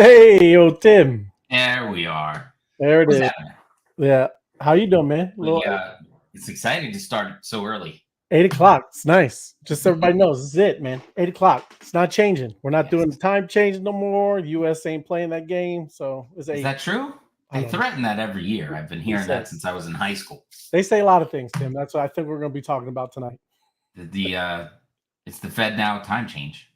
Hey, yo, Tim. There we are. There it What's is. happening? Yeah. How you doing, man? We, it's exciting to start so early. 8 o'clock. It's nice. Just so everybody knows, this is it, man. 8 o'clock. It's not changing. We're not doing the time change no more. U.S. ain't playing that game, so it's 8. Is that true? They threaten that every year. I've been hearing that since I was in high school. They say a lot of things, Tim. That's what I think we're going to be talking about tonight. It's the FedNow time change.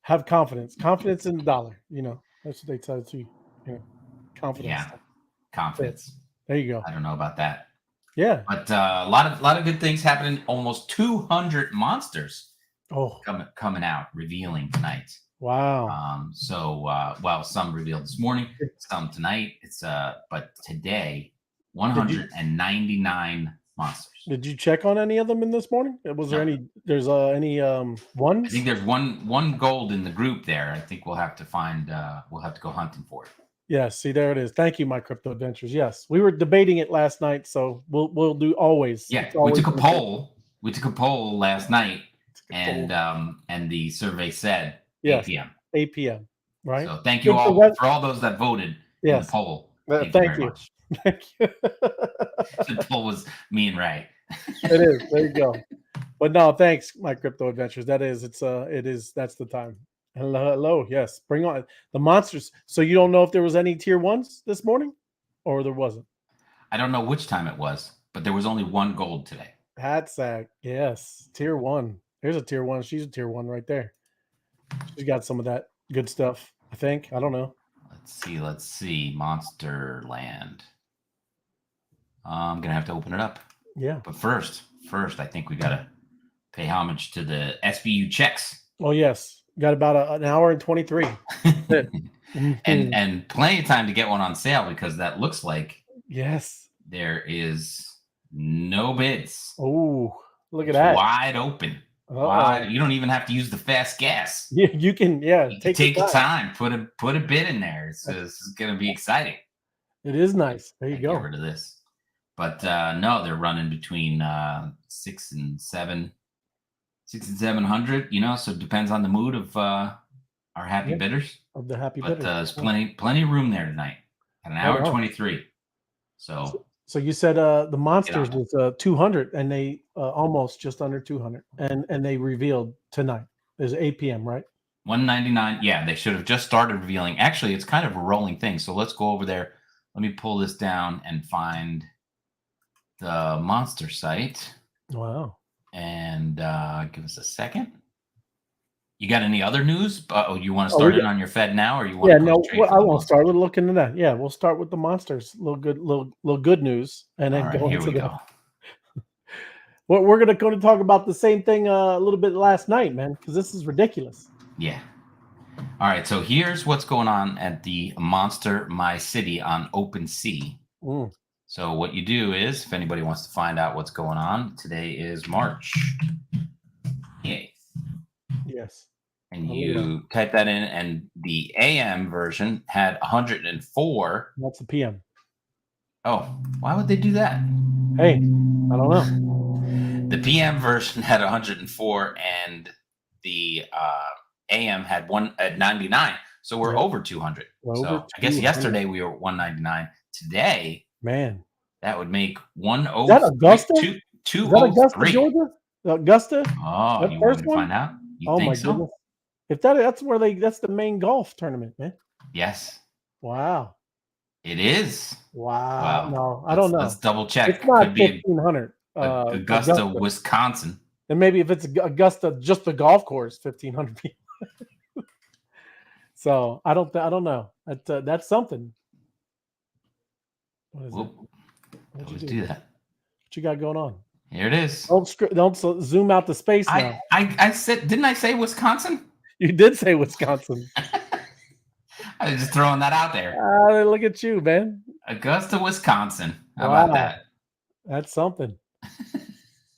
Have confidence. Confidence in the dollar. You know, that's what they tell you. You know, confidence. Yeah, confidence. There you go. I don't know about that. Yeah, but a lot of good things happening. Almost 200 monsters coming out, revealing tonight. Wow. Well, some revealed this morning, some tonight. But today, 199 monsters. Did you check on any of them in this morning? Was there any? There's any ones? I think there's one gold in the group there. I think we'll have to find. We'll have to go hunting for it. Yes, see, there it is. Thank you, My Crypto Adventures. Yes, we were debating it last night, so we'll do always. Yeah, we took a poll. We took a poll last night, and the survey said 8 p.m. 8 p.m. Right. So thank you all for all those that voted in the poll. Thank you. Much. Thank you. The poll was me and Ray. It is. There you go. But no, thanks, My Crypto Adventures. That is, that's the time. Hello. Yes. Bring on the monsters. So you don't know if there was any tier 1s this morning or there wasn't? I don't know which time it was, but there was only one gold today. Hatsack. Yes. Tier 1. Here's a tier 1. She's a tier 1 right there. She's got some of that good stuff, I think. I don't know. Let's see. Monster Land. I'm going to have to open it up. Yeah. But first, I think we got to pay homage to the SBU checks. Oh, yes. Got about an hour and 23. and plenty of time to get one on sale because that looks like there is no bids. Oh, look at that. Wide open. Wide. You don't even have to use the fast gas. Yeah, you can. Yeah, take your time. Put a bid in there. It's going to be exciting. It is nice. There you go. Get rid of this. But no, they're running between 600 and 700. You know, so it depends on the mood of our happy bidders. Of the happy bidders. But there's plenty of room there tonight. At an hour 23. So you said the monsters was 200, and they almost just under 200, and they revealed tonight. There's 8 p.m. right? 199. Yeah, they should have just started revealing. Actually, it's kind of a rolling thing. So let's go over there. Let me pull this down and find the monster site. Wow. And give us a second. You got any other news? You want to start it on your FedNow, or you want? Yeah, no. I want to start. We'll look into that. Yeah, we'll start with the monsters. Little good news, and then go into the. We're going to talk about the same thing a little bit last night, man, because this is ridiculous. Yeah. All right. So here's what's going on at the Monster My City on OpenSea. So what you do is, if anybody wants to find out what's going on, today is March 8th. Yes. And you type that in, and the AM version had 104. That's the PM. Oh, why would they do that? Hey, I don't know. The PM version had 104, and the AM had 99. So we're over 200. So I guess yesterday we were 199. Today, man, that would make 103. Is that Augusta? 203. Is that Augusta, Georgia? Augusta? Oh, you want to find out? You think so? Goodness. If that's where that's the main golf tournament, man. Yes. Wow. It is. Wow. No, I don't know. Let's double check. It's not 1,500. Augusta, Wisconsin. And maybe if it's Augusta, just the golf course, 1,500 people. So I don't know. That's something. What is it? Let's do that. What you got going on? Here it is. Don't zoom out the space now. I said, didn't I say Wisconsin? You did say Wisconsin. I was just throwing that out there. Look at you, man. Augusta, Wisconsin. How about that? That's something.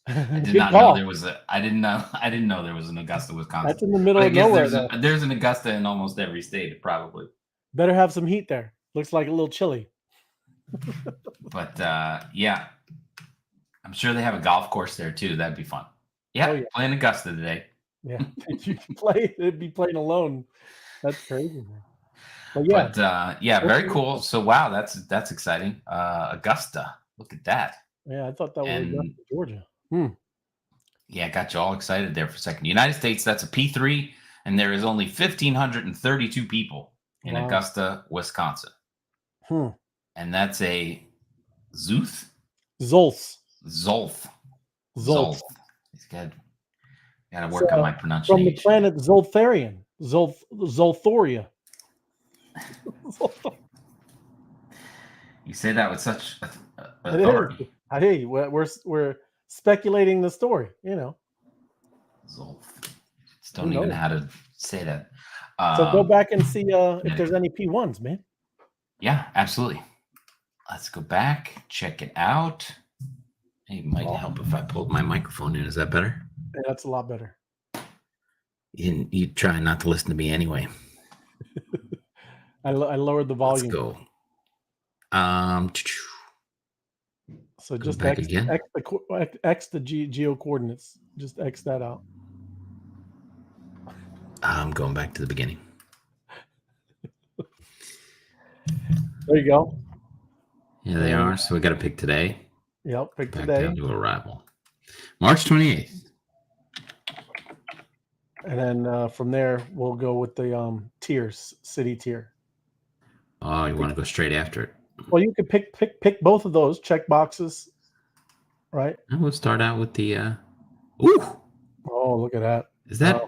I did not know there was I didn't know there was an Augusta, Wisconsin. That's in the middle of nowhere. There's an Augusta in almost every state, probably. Better have some heat there. Looks like a little chilly. But yeah, I'm sure they have a golf course there too. That'd be fun. Yeah, playing Augusta today. Yeah, you can play. It'd be playing alone. That's crazy, man. But yeah, very cool. So wow, that's exciting. Augusta, look at that. yeah, I thought that was And Augusta, Georgia. yeah, got you all excited there for a second. United States, that's a P3, and there is only 1,532 people in Wow. Augusta, Wisconsin. And that's a Zolf. Zolf. Zolf. He's got to work on my pronunciation. From the planet Zoltharian. Zolthoria. You say that with such authority. Hey, we're speculating the story, you know. Zolf. Just don't even know how to say that. So go back and see if there's any P1s, man. Yeah, absolutely. Let's go back, check it out. It might help if I pulled my microphone in. Is that better? Yeah, that's a lot better. You try not to listen to me anyway. I lowered the volume. Let's go. So just X the geo coordinates. Just X that out. I'm going back to the beginning. There you go. Yeah, they are. So we got to pick today. Yep, pick back today. Down to arrival. March 28th. And then from there, we'll go with the tiers, city tier. Oh, you want to go straight after it? Well, you could pick both of those check boxes, right? And we'll start out with the. Ooh! Oh, look at that! Is that?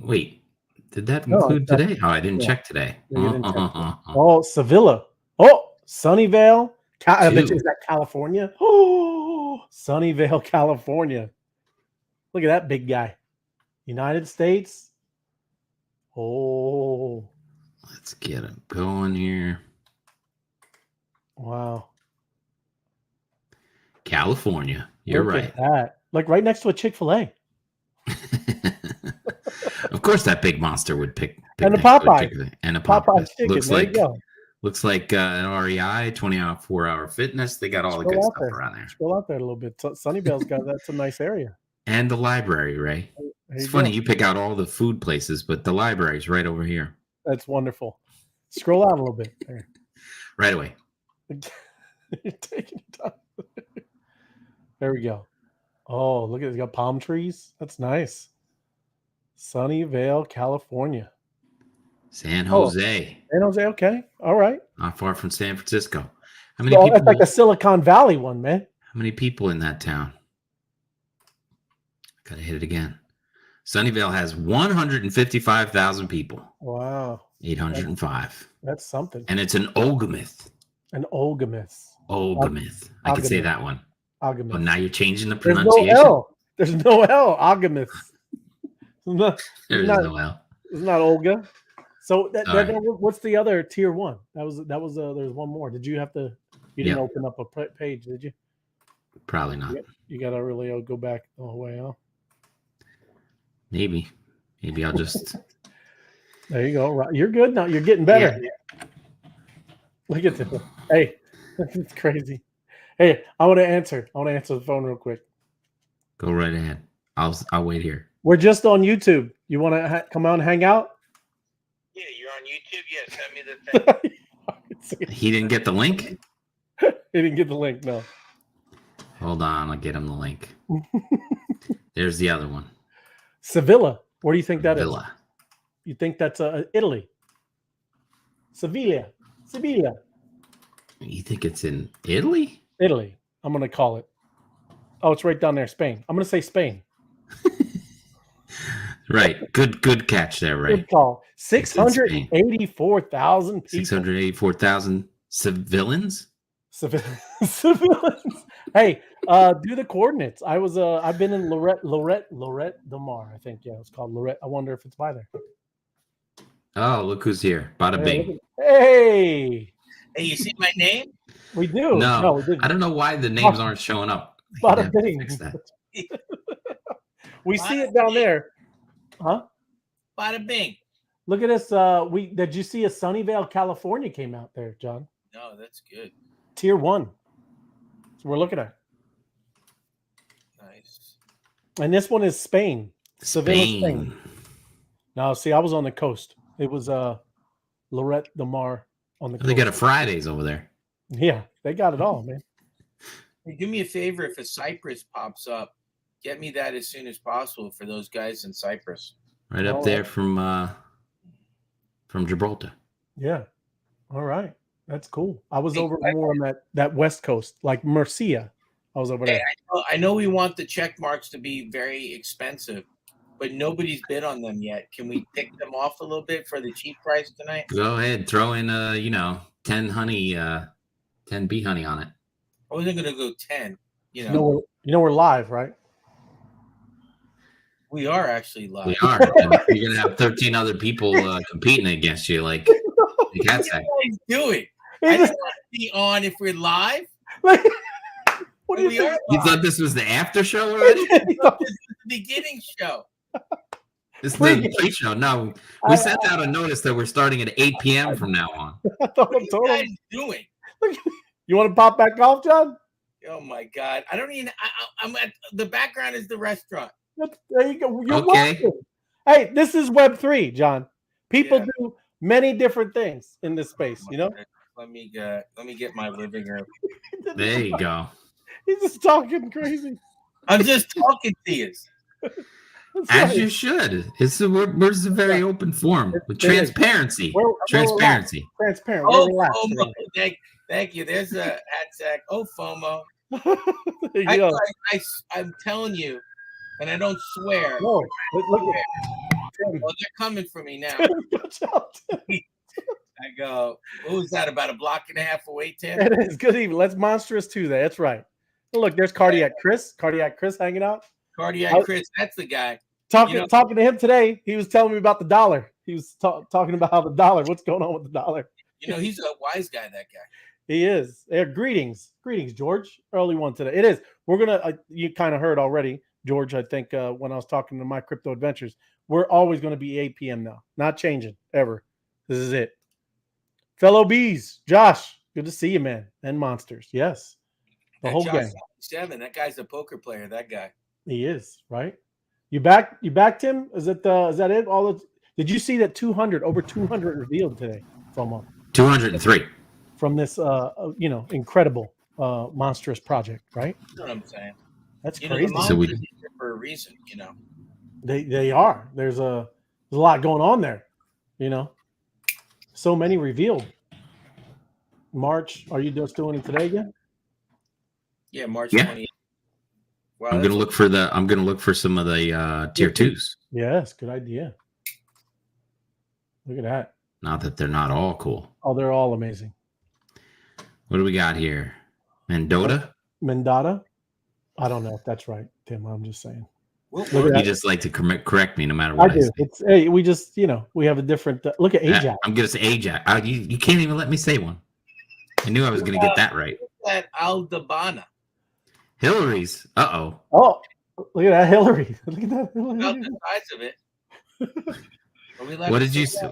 Wait, did that include today? Oh, I didn't check today. Oh, Sevilla. Oh, Sunnyvale. I bet you, is that California? Oh, Sunnyvale, California. Look at that big guy. United States. Oh. Let's get it going here. Wow. California. You're Look right. At that. Like right next to a Chick-fil-A. Of course, that big monster would pick and a Popeye. And a Popeye. Chicken. Looks like an REI, 24-hour fitness. They got all the good stuff around there. Scroll out there a little bit. Sunnyvale's got that's a nice area. And the library, Ray. It's funny you pick out all the food places, but the library's right over here. That's wonderful. Scroll out a little bit. There. Right away. You're taking your time. There we go. Oh, look at it. It's got palm trees. That's nice. Sunnyvale, California. San Jose. San Jose, okay. All right. Not far from San Francisco. How many people? That's like a Silicon Valley one, man. How many people in that town? Gotta hit it again. Sunnyvale has 155,000 people. Wow. 805. That's something. And it's an Ogamith. An Ogamith. Ogamith. I can say that one. Ogamith. Oh, now you're changing the pronunciation. There's no L. Ogamith. There's no L. It's not Olga. So what's the other tier one? That was there's one more. Did you have to? You didn't open up a page, did you? Probably not. You gotta really go back the whole way, huh? Maybe I'll just. There you go. You're good now. You're getting better. Yeah. Look at this. Hey, it's crazy. Hey, I want to answer the phone real quick. Go right ahead. I'll wait here. We're just on YouTube. You want to come on and hang out? Yeah, you're on YouTube. Yeah, send me the thing. He didn't get the link? He didn't get the link, no. Hold on, I'll get him the link. There's the other one. Sevilla. Where do you think that is? Sevilla. You think that's Italy? Sevilla. You think it's in Italy? Italy. I'm going to call it. Oh, it's right down there, Spain. I'm going to say Spain. Right. Good catch there, Ray. Good call. 684,000 people. 684,000 civilians? Civilians. Hey, do the coordinates. I've been in Lorette Del Mar, I think. Yeah, it's called Lorette. I wonder if it's by there. Oh, look who's here. Bada bing. Hey, you see my name? We do. No, we didn't. I don't know why the names aren't showing up. Bada bing. We see it down there. Huh? Bada bing. Look at this. Did you see a Sunnyvale, California came out there, John? No, that's good. Tier 1. So we're looking at. Nice. And this one is Spain. Sevilla, Spain. Now, see, I was on the coast. It was Lorette Demar on the They got a coast. Fridays over there. Yeah, they got it all, man. Hey, do me a favor. If a Cypress pops up, get me that as soon as possible for those guys in Cyprus. Right up there from Gibraltar. Yeah. All right. That's cool. I was over more on that West Coast, like Murcia. I was over there. I know we want the check marks to be very expensive, but nobody's bid on them yet. Can we pick them off a little bit for the cheap price tonight? Go ahead, throw in 10 honey, 10 bee honey on it. I wasn't gonna go 10. You know we're live, right? We are actually live. We are. You're gonna have 13 other people competing against you, like What are you guys doing? I don't want to be on if we're live. What do you think? You thought this was the after show already? This is the beginning show. This is the pre-show. No, we sent out a notice that we're starting at 8 p.m. from now on. What are you guys doing? You want to pop back off, John? Oh my God! I don't even. I'm at the background is the restaurant. There you go. You're Okay. welcome. Hey, this is Web3, John. People do many different things in this space, you know. Let me get my living room. There you go. He's just talking crazy. I'm just talking to you. As you should. We're a very open forum with transparency. Transparency. Transparent. Oh, We're relaxed. FOMO. Thank you. There's a hat sack. Oh, FOMO. There you go. I'm telling you, and I don't swear. No, look Well, they're coming for me now. Watch out. I go, what was that, about a block and a half away, Tim? It is. Good evening. Let's Monstrous Tuesday. That's right. Look, there's Cardiac Chris hanging out. Cardiac Chris, that's the guy. Talking to him today. He was telling me about the dollar. He was talking about how the dollar, what's going on with the dollar. He's a wise guy, that guy. He is. Greetings, George. Early one today. It is. We're gonna. You kind of heard already, George. I think when I was talking to My Crypto Adventures, we're always going to be 8 p.m. now. Not changing ever. This is it. Fellow bees, Josh. Good to see you, man. And monsters. Yes, the whole gang. 7. That guy's a poker player. That guy. He is, right? You backed him? Is that it? Did you see that over 200 revealed today from 203 from this incredible monstrous project, right? You know what I'm saying? That's crazy. So we here for a reason, They are. There's a lot going on there, So many revealed. March, are you just doing it today again? Yeah, March 28th. Wow, I'm gonna look for some of the tier 2s. Yes, good idea. Look at that. Not that they're not all cool. Oh, they're all amazing. What do we got here? Mendota? I don't know if that's right, Tim. I'm just saying. You just like to correct me no matter what I do. say. We just, we have a different look at Ajax. I'm gonna say Ajax. You can't even let me say one. I knew I was gonna get that right. That Aldabana. Hillary's. Oh, look at that Hillary. Look at that. About the size of it. What did you say?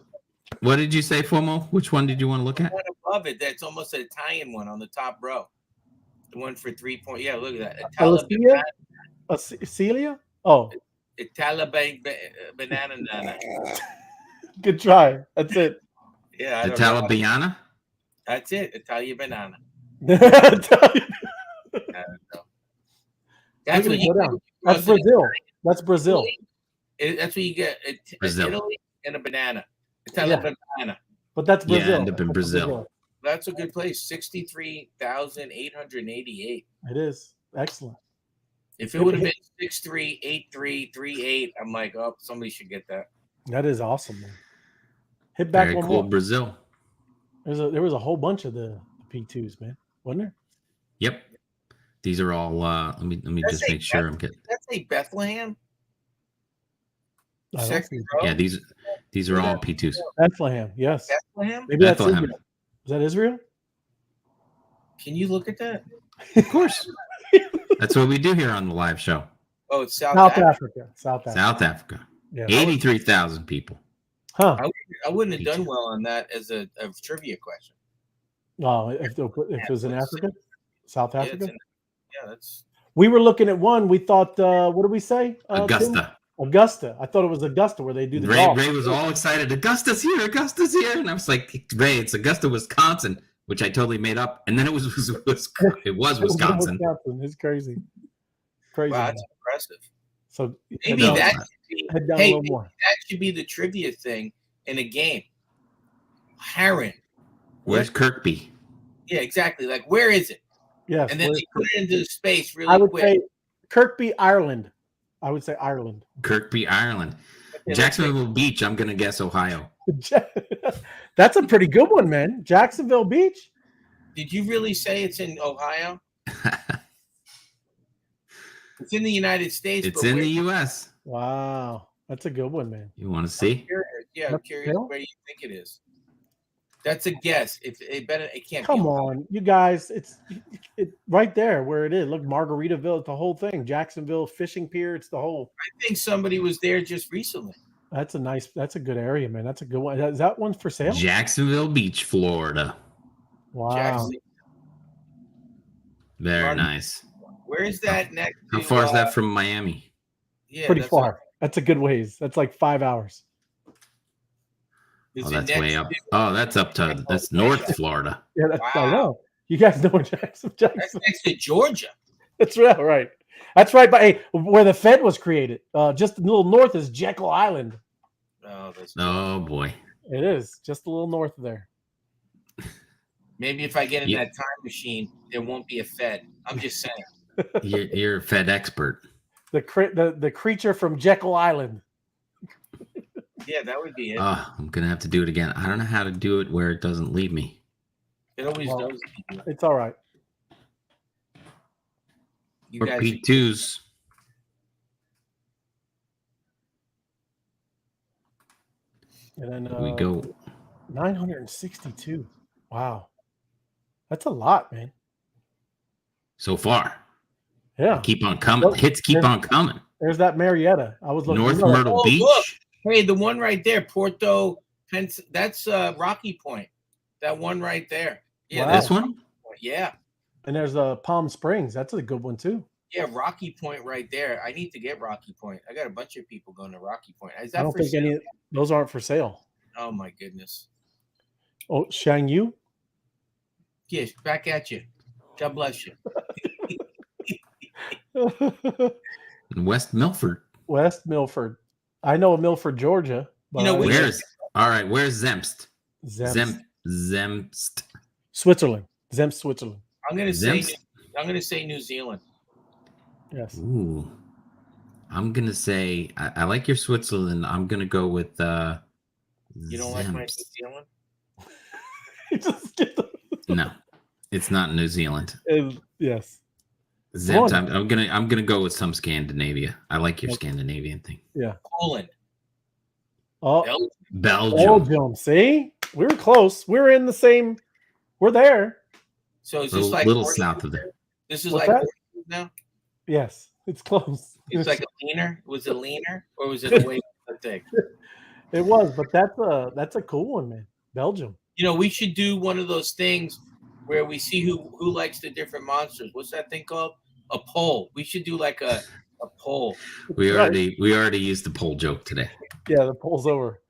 What did you say, FOMO? Which one did you want to look at? The one above it, that's almost an Italian one on the top row. The one for 3 point. Yeah, look at that. Celia? Oh. Italian banana. Good try. That's it. Yeah. Italiana? That's it. Italian banana. That's what you get. That's Brazil. That's Brazil. That's what you get. Brazil. Italy and a banana. Italian banana. But that's Brazil. Yeah, end up in Brazil. That's a good place. 63,888. It is. Excellent. If it would have been 6'3", 8'3", 3'8", I'm like, oh, somebody should get that. That is awesome, man. Hit back Very one cool, more. Brazil. There was a whole bunch of the P2s, man. Wasn't there? Yep. These are all let me just make sure I'm getting. That's a Bethlehem. Yeah, these are all P2s. Bethlehem, yes. Bethlehem? Maybe Bethlehem. That's Israel. Is that Israel? Can you look at that? Of course. That's what we do here on the live show. Oh, it's South Africa. South Africa. Yeah. 83,000 people. Huh. I wouldn't have done well on that as a trivia question. Oh, if it was in Africa? South Africa? Yeah, that's. We were looking at one. We thought, what did we say? Augusta. Augusta. I thought it was Augusta where they do the Ray, golf. Ray was all excited. Augusta's here, and I was like, Ray, it's Augusta, Wisconsin, which I totally made up. And then it was Wisconsin. It's crazy. Crazy. Wow, that's impressive. So maybe that should be, head down a little more. That should be the trivia thing in a game. Heron. Where's Kirkby? Yeah, exactly. Like, where is it? Yeah. And then they put it into space really I would quick. say Kirkby, Ireland. I would say Ireland. Kirkby, Ireland. Okay, Jacksonville Beach, I'm going to guess Ohio. That's a pretty good one, man. Jacksonville Beach. Did you really say it's in Ohio? It's in the United States. It's in the U.S. Wow. That's a good one, man. You want to see? I'm curious where you think it is. That's a guess. If it better, it can't. Come on, you guys! It's right there where it is. Look, Margaritaville, it's the whole thing. Jacksonville Fishing Pier, it's the whole. I think somebody was there just recently. That's a good area, man. That's a good one. Is that one for sale? Jacksonville Beach, Florida. Wow. Very nice. Where is that next? How far is that from Miami? Yeah, pretty far. That's a good ways. That's like 5 hours. Oh, that's way up. That's up to that's North Florida. Yeah, I know. You guys know Jackson. That's next to Georgia. That's right. That's right. But hey, where the Fed was created, just a little north is Jekyll Island. Oh boy, it is just a little north of there. Maybe if I get in that time machine, there won't be a Fed. I'm just saying. You're a Fed expert. The creature from Jekyll Island. Yeah, that would be it. I'm gonna have to do it again. I don't know how to do it where it doesn't leave me. It always does. It's all right. Or P2s. And then we go 962. Wow, that's a lot, man. So far, yeah. Keep on coming. Hits keep on coming. There's that Marietta. I was looking. North Myrtle Beach. Look. Hey, the one right there, Porto, that's Rocky Point. That one right there. Yeah, wow. This one? Yeah. And there's Palm Springs. That's a good one too. Yeah, Rocky Point right there. I need to get Rocky Point. I got a bunch of people going to Rocky Point. Is that I don't think any of those aren't for sale. Oh my goodness. Oh, Shangyu? Yes, back at you. God bless you. West Milford. West Milford. I know of Milford, Georgia. But where's Zemst? Zemst. Switzerland. Zemst, Switzerland. I'm gonna say New Zealand. Yes. Ooh. I'm gonna say I like your Switzerland. I'm gonna go with You don't like my New Zealand? No, it's not New Zealand. Yes. Zemst, I'm gonna go with some Scandinavia. I like your Scandinavian thing. Yeah. Poland. Oh, Belgium. See, we were close. We're in the same. We're there. So is this like little south of there? This is like now. Yes, it's close. It's like a leaner. Was it leaner or was it a way thing? It was, but that's a cool one, man. Belgium. You know, we should do one of those things where we see who likes the different monsters. What's that thing called? A poll. We should do like a poll. We already used the poll joke today. Yeah, the poll's over.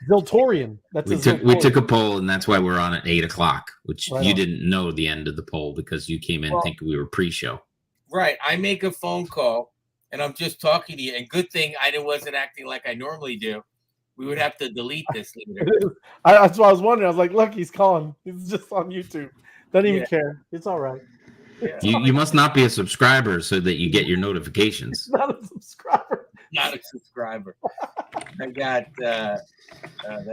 Ziltorian. We took a poll, and that's why we're on at 8:00, which you didn't know the end of the poll because you came in thinking we were pre-show. Right. I make a phone call, and I'm just talking to you. And good thing I wasn't acting like I normally do. We would have to delete this later. That's what I was wondering. I was like, look, he's calling. He's just on YouTube. Doesn't even care. It's all right. Yeah. You must not be a subscriber so that you get your notifications. Not a subscriber. Not a subscriber. I got that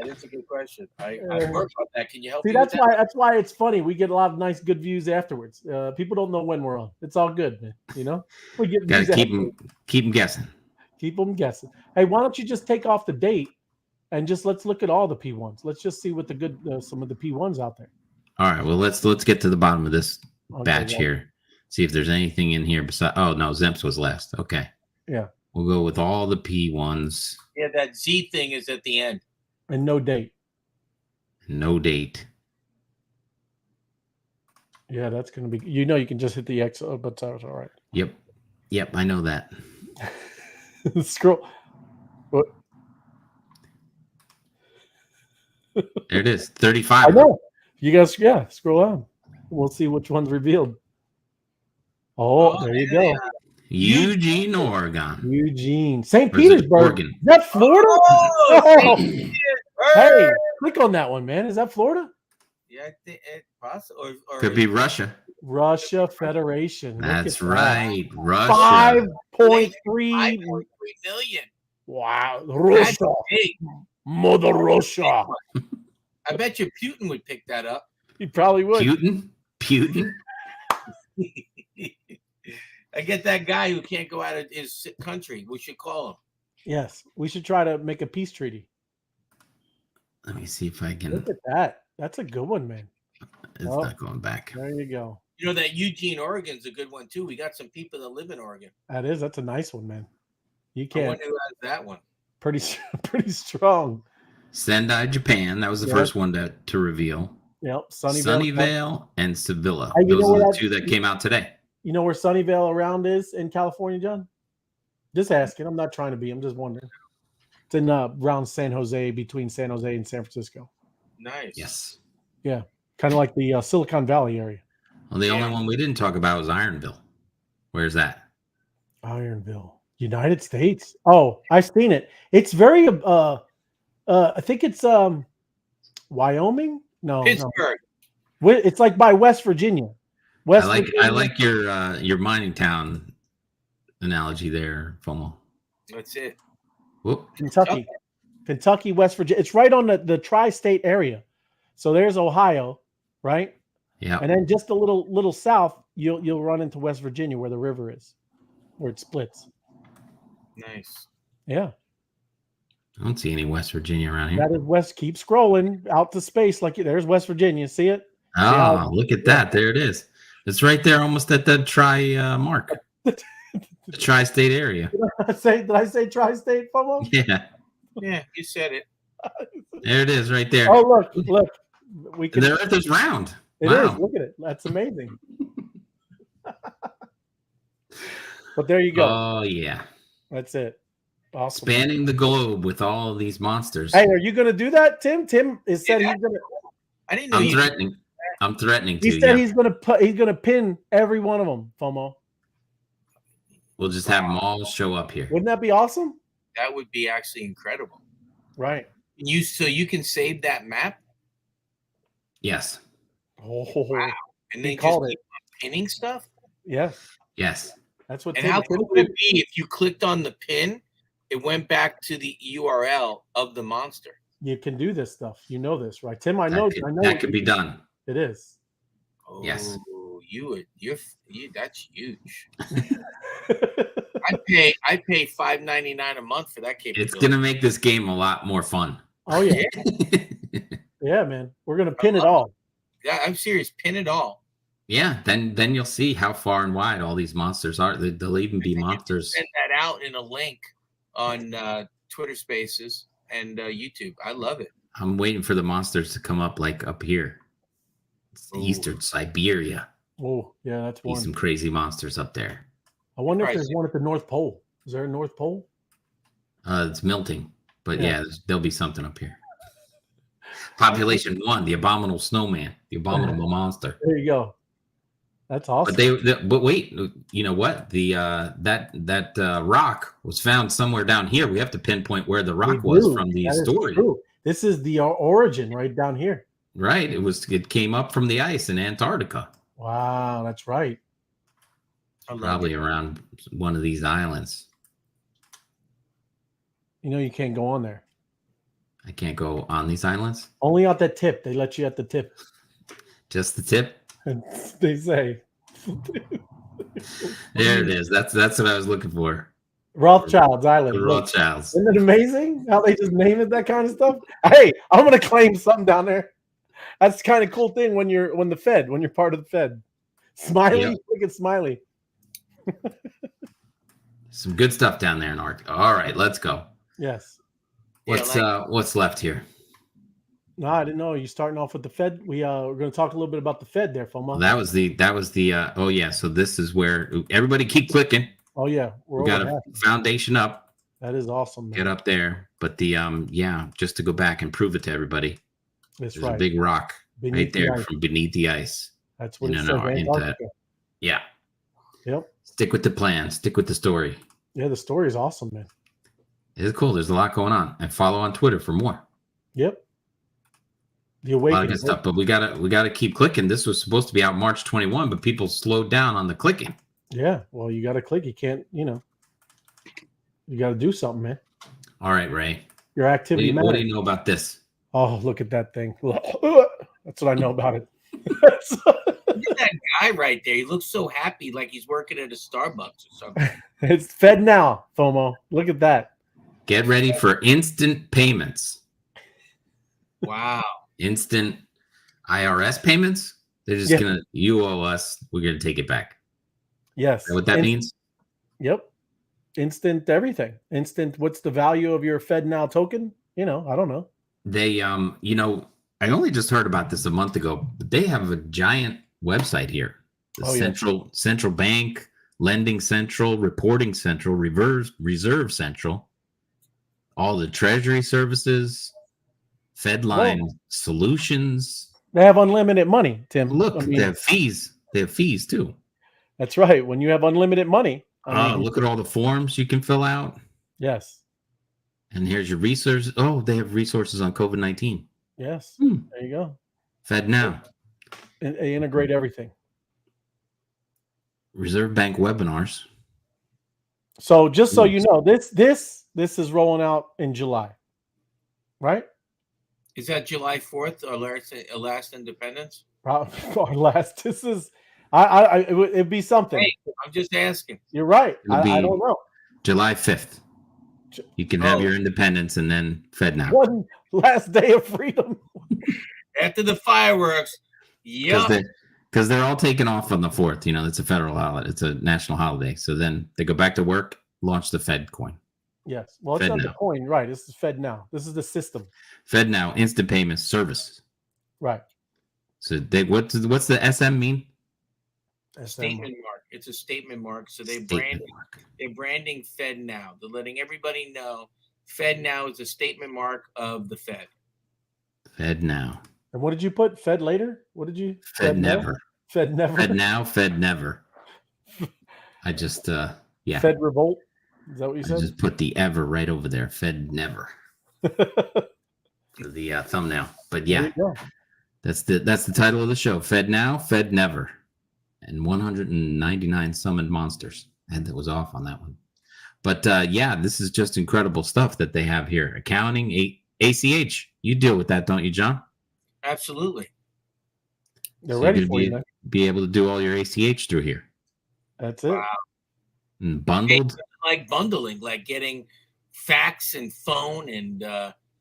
is a good question. I work on that. Can you help me? That's why it's funny. We get a lot of nice, good views afterwards. People don't know when we're on. It's all good, man. You know, we get gotta keep them guessing. Keep them guessing. Hey, why don't you just take off the date and just let's look at all the P1s. Let's just see what the good some of the P1s out there. All right. Well, let's get to the bottom of this batch here. See if there's anything in here besides. Oh no, Zemps was last. Okay. Yeah. We'll go with all the P1s. Yeah, that Z thing is at the end. And no date. No date. Yeah, that's going to be. You can just hit the X, but that's all right. Yep, I know that. Scroll. What? There it is. 35. I know. You guys, scroll on. We'll see which one's revealed. Oh, there you go. Eugene, Oregon. Eugene. St. Or is it Petersburg. Oregon? Is that Florida? Oh, Hey, click on that one, man. Is that Florida? yeah, I think it possible. Or Could be Russia. Russia Federation. Look That's at that. right. Russia. 5.3 5.3 million. Wow. That's Russia. big. Mother Russia. I bet you Putin would pick that up. He probably would. Putin. I get that guy who can't go out of his country. We should call him. Yes. We should try to make a peace treaty. Let me see if I can. Look at that. That's a good one, man. It's not going back. There you go. You know that Eugene, Oregon's a good one too. We got some people that live in Oregon. That's a nice one, man. You I can't. wonder who has that one. Pretty strong. Sendai, Japan. That was the first one to reveal. Yep. Sunnyvale and Sevilla. Hey, Those are the two that came out today. You know where Sunnyvale around is in California, John? Just asking. I'm not trying to be. I'm just wondering. It's in around San Jose, between San Jose and San Francisco. Nice. Yes. Yeah. Kind of like the Silicon Valley area. Well, the only one we didn't talk about was Ironville. Where's that? Ironville, United States. Oh, I've seen it. It's very I think it's Wyoming. No, Pittsburgh. No. It's like by West Virginia. I like your mining town analogy there, FOMO. That's it. Whoop. Kentucky, West Virginia. It's right on the tri-state area. So there's Ohio, right? Yeah. And then just a little south, you'll run into West Virginia where the river is, where it splits. Nice. Yeah. I don't see any West Virginia around here. That is West. Keep scrolling out to space. There's West Virginia. See it? Oh, look at that. There it is. It's right there almost at the mark. The tri-state area. Did I say tri-state, FOMO? Yeah. Yeah, you said it. There it is right there. Oh, look. We can. The Earth is round. It Wow. is. Look at it. That's amazing. But there you go. Oh, yeah. That's it. Awesome. Spanning the globe with all of these monsters. Hey, are you going to do that, Tim? Tim is said he's going to. I didn't know. I'm threatening to. He said he's going to pin every one of them, FOMO. We'll just have them all show up here. Wouldn't that be awesome? That would be actually incredible. Right. So you can save that map. Yes. Oh, wow. And then called just keep pinning stuff. Yes. Yes. That's what. And how cool would it be if you clicked on the pin, it went back to the URL of the monster? You can do this stuff. You know this, right, Tim? I know. That could be done. It is. Oh, yes. You. That's huge. I pay $5.99 a month for that capability. It's gonna make this game a lot more fun. Oh yeah. Yeah, man. We're gonna pin it all. Yeah, I'm serious. Pin it all. Yeah, then you'll see how far and wide all these monsters are. They'll even be monsters. Send that out in a link on Twitter Spaces and YouTube. I love it. I'm waiting for the monsters to come up like up here. It's Eastern Siberia. Oh, yeah, that's one. Some crazy monsters up there. I wonder if there's one at the North Pole. Is there a North Pole? It's melting, but yeah there'll be something up here. Population 1, the abominable snowman, the abominable monster. There you go. That's awesome. But wait, you know what? The that rock was found somewhere down here. We have to pinpoint where the rock was from the story. This is the origin right down here. Right. It came up from the ice in Antarctica. Wow, that's right. Probably around one of these islands. You know you can't go on there. I can't go on these islands? Only at the tip. They let you at the tip. Just the tip? They say. There it is. That's what I was looking for. Rothschild's Island. The Rothschilds. Isn't it amazing how they just name it that kind of stuff? Hey, I'm gonna claim something down there. That's kind of cool thing when you're part of the Fed. Smiley, look at Smiley. Some good stuff down there in Arctic. All right, let's go. Yes. What's left here? No, I didn't know. You're starting off with the Fed. We're going to talk a little bit about the Fed there, FOMO. Well, that was the oh yeah. So this is where everybody keep clicking. Oh yeah, we got a foundation up. That is awesome, man. Get up there. But the just to go back and prove it to everybody. That's There's right. a big rock Beneath right the there ice. from beneath the ice. That's what in it an says. hour, into Antarctica. that. Yeah. Yep. Stick with the plan. Stick with the story. Yeah, the story is awesome, man. It's cool. There's a lot going on. And follow on Twitter for more. Yep. The A lot of awakening. good stuff. But we gotta keep clicking. This was supposed to be out March 21, but people slowed down on the clicking. Yeah. Well, you got to click. You can't. You got to do something, man. All right, Ray. Your activity What do matters. you know about this? Oh, look at that thing. That's what I know about it. Look at that guy right there. He looks so happy, like he's working at a Starbucks or something. It's FedNow, FOMO. Look at that. Get ready for instant payments. Wow. Instant IRS payments. They're just gonna, you owe us, we're gonna take it back. Yes. Is that what that means? Yep. Instant everything. Instant. What's the value of your FedNow token? I don't know. They, I only just heard about this a month ago, but they have a giant website here. The Central Bank, Lending Central, Reporting Central, Reserve Central, all the Treasury services, Fedline Solutions. They have unlimited money, Tim. Look, they have fees. They have fees too. That's right. When you have unlimited money. Look at all the forms you can fill out. Yes. And here's your resources. Oh, they have resources on COVID-19. Yes. There you go. FedNow. They integrate everything. Reserve Bank webinars. So just so you know, this is rolling out in July, right? Is that July 4th, our last independence? Our last. This is. It'd be something. Hey, I'm just asking. You're right. I don't know. July 5th. You can have your independence and then FedNow. One last day of freedom. After the fireworks. Yeah. Because they're all taken off on the 4th. It's a federal holiday. It's a national holiday. So then they go back to work, launch the Fed coin. Yes. Well, it's not the coin, right? This is FedNow. This is the system. FedNow, instant payments service. Right. So what's the SM mean? A statement mark. It's a statement mark. So they're branding FedNow. They're letting everybody know FedNow is a statement mark of the Fed. FedNow. And what did you put? Fed later? What did you? Fed never. Fed never. Fed now. Fed never. I just Fed revolt. Is that what you said? I just put the ever right over there. Fed never. The thumbnail. But yeah, that's the title of the show. Fed now. Fed never. And 199 summoned monsters. And that was off on that one. But this is just incredible stuff that they have here. Accounting, ACH. You deal with that, don't you, John? Absolutely. They're ready for you. Be able to do all your ACH through here. That's it. Wow. And bundled. Like bundling, like getting fax and phone and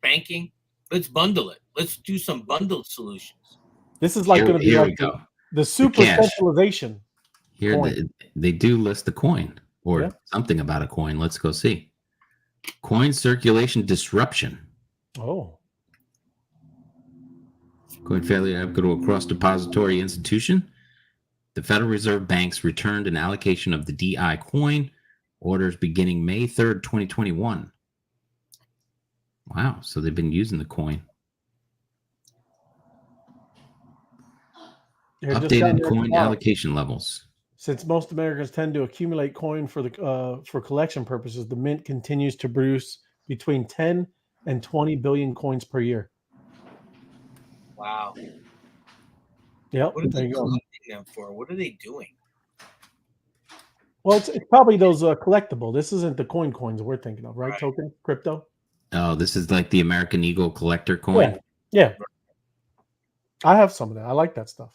banking. Let's bundle it. Let's do some bundled solutions. This is like going to be like the super centralization. Here they do list the coin or something about a coin. Let's go see. Coin circulation disruption. Oh. Coin failure to go to a cross-depository institution. The Federal Reserve Banks returned an allocation of the DI coin. Orders beginning May 3rd, 2021. Wow. So they've been using the coin. Updated coin allocation levels. Since most Americans tend to accumulate coin for collection purposes, the Mint continues to produce between 10 and 20 billion coins per year. Wow. Yep. What are they collecting them for? What are they doing? Well, it's probably those collectible. This isn't the coins we're thinking of, right? Token, crypto. Oh, this is like the American Eagle collector coin. Yeah. I have some of that. I like that stuff.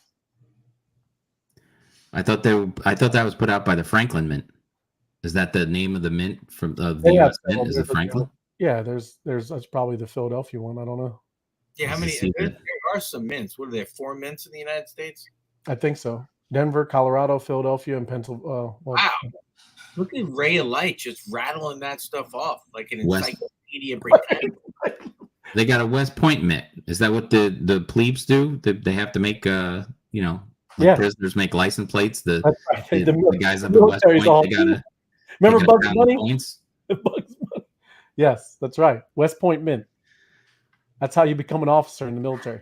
I thought that was put out by the Franklin Mint. Is that the name of the mint from the U.S. Mint? Is it Franklin? Yeah, that's probably the Philadelphia one. I don't know. Yeah, how many? There are some mints. What are there? 4 mints in the United States? I think so. Denver, Colorado, Philadelphia, and Pennsylvania. Wow. Look at Ray of Light just rattling that stuff off like an encyclopedia Britannica. They got a West Point mint. Is that what the plebes do? They have to make prisoners make license plates. The guys up at West Point, they gotta remember Bugs Bunny? Yes, that's right. West Point Mint. That's how you become an officer in the military.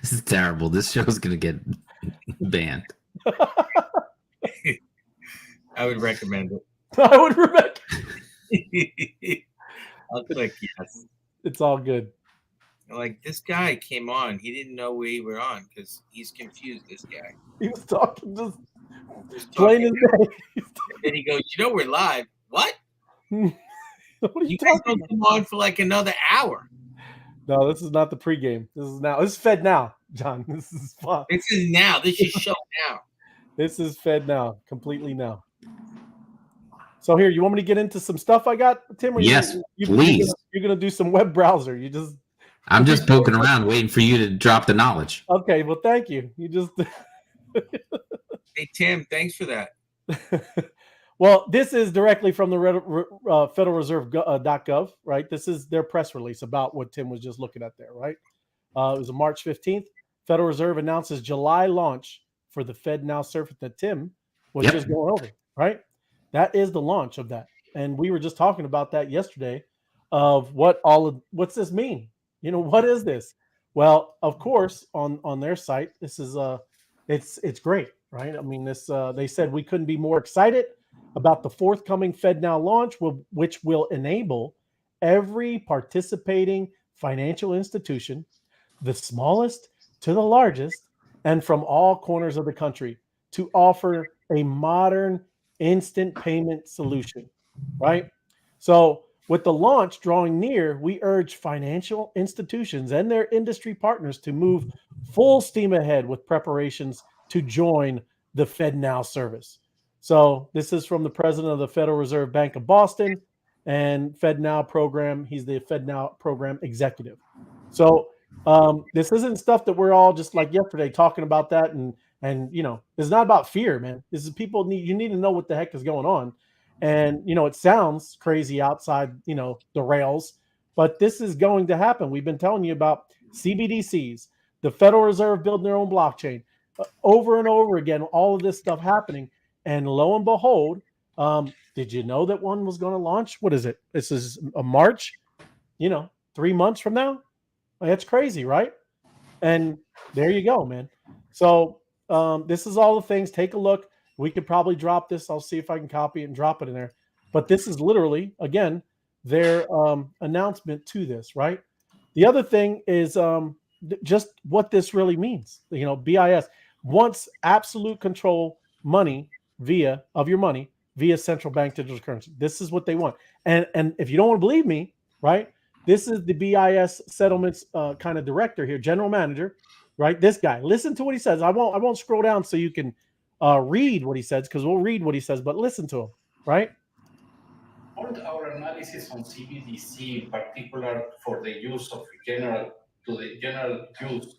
This is terrible. This show's gonna get banned. I would recommend I would recommend. it. I'll click yes. It's all good. Like, this guy came on. He didn't know we were on because he's confused, this guy. He was talking just He was plain talking, as day. and then he goes, we're live. What? What are You you guys talking don't about? come on for like another hour. No, this is not the pregame. This is now. This is Fed Now, John. This is fun. This is now. This is show now. This is Fed Now, completely now. So here, you want me to get into some stuff I got, Tim? Or Yes, please. You're gonna do some web browser. I'm just poking around, waiting for you to drop the knowledge. Okay, well, thank you. You just. Hey, Tim, thanks for that. Well, this is directly from the Federal Reserve.gov, right? This is their press release about what Tim was just looking at there, right? It was on March 15th. Federal Reserve announces July launch for the FedNow service that Tim was just going over, right? That is the launch of that. And we were just talking about that yesterday of what's this mean? What is this? Well, of course, on their site, this is it's great, right? I mean, this they said we couldn't be more excited about the forthcoming FedNow launch, which will enable every participating financial institution, the smallest to the largest, and from all corners of the country, to offer a modern instant payment solution, right? So with the launch drawing near, we urge financial institutions and their industry partners to move full steam ahead with preparations to join the FedNow service. So this is from the president of the Federal Reserve Bank of Boston and FedNow program. He's the FedNow program executive. So this isn't stuff that we're all just like yesterday talking about that. And it's not about fear, man. This is you need to know what the heck is going on. And, it sounds crazy outside, the rails, but this is going to happen. We've been telling you about CBDCs, the Federal Reserve building their own blockchain, over and over again, all of this stuff happening. And lo and behold, did you know that one was going to launch? What is it? This is a March, 3 months from now. That's crazy, right? And there you go, man. So this is all the things. Take a look. We could probably drop this. I'll see if I can copy it and drop it in there. But this is literally, again, their announcement to this, right? The other thing is just what this really means. BIS wants absolute control of your money via central bank digital currency. This is what they want. And if you don't want to believe me, right? This is the BIS settlements kind of director here, general manager, right? This guy. Listen to what he says. I won't scroll down so you can read what he says, because we'll read what he says, but listen to him, right? All our analysis on CBDC, in particular for the use of general use,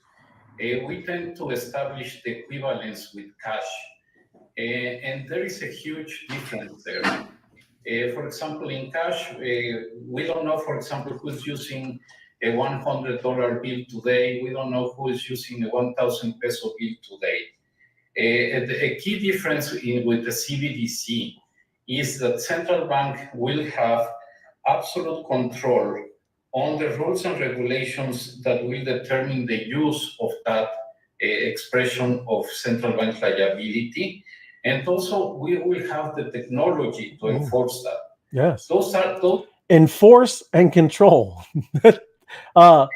we tend to establish the equivalence with cash. And there is a huge difference there. For example, in cash, we don't know, for example, who's using a $100 bill today. We don't know who is using a 1,000 peso bill today. A key difference with the CBDC is that central bank will have absolute control on the rules and regulations that will determine the use of that expression of central bank liability. And also, we will have the technology to enforce that. Yes. Those enforce and control. Kind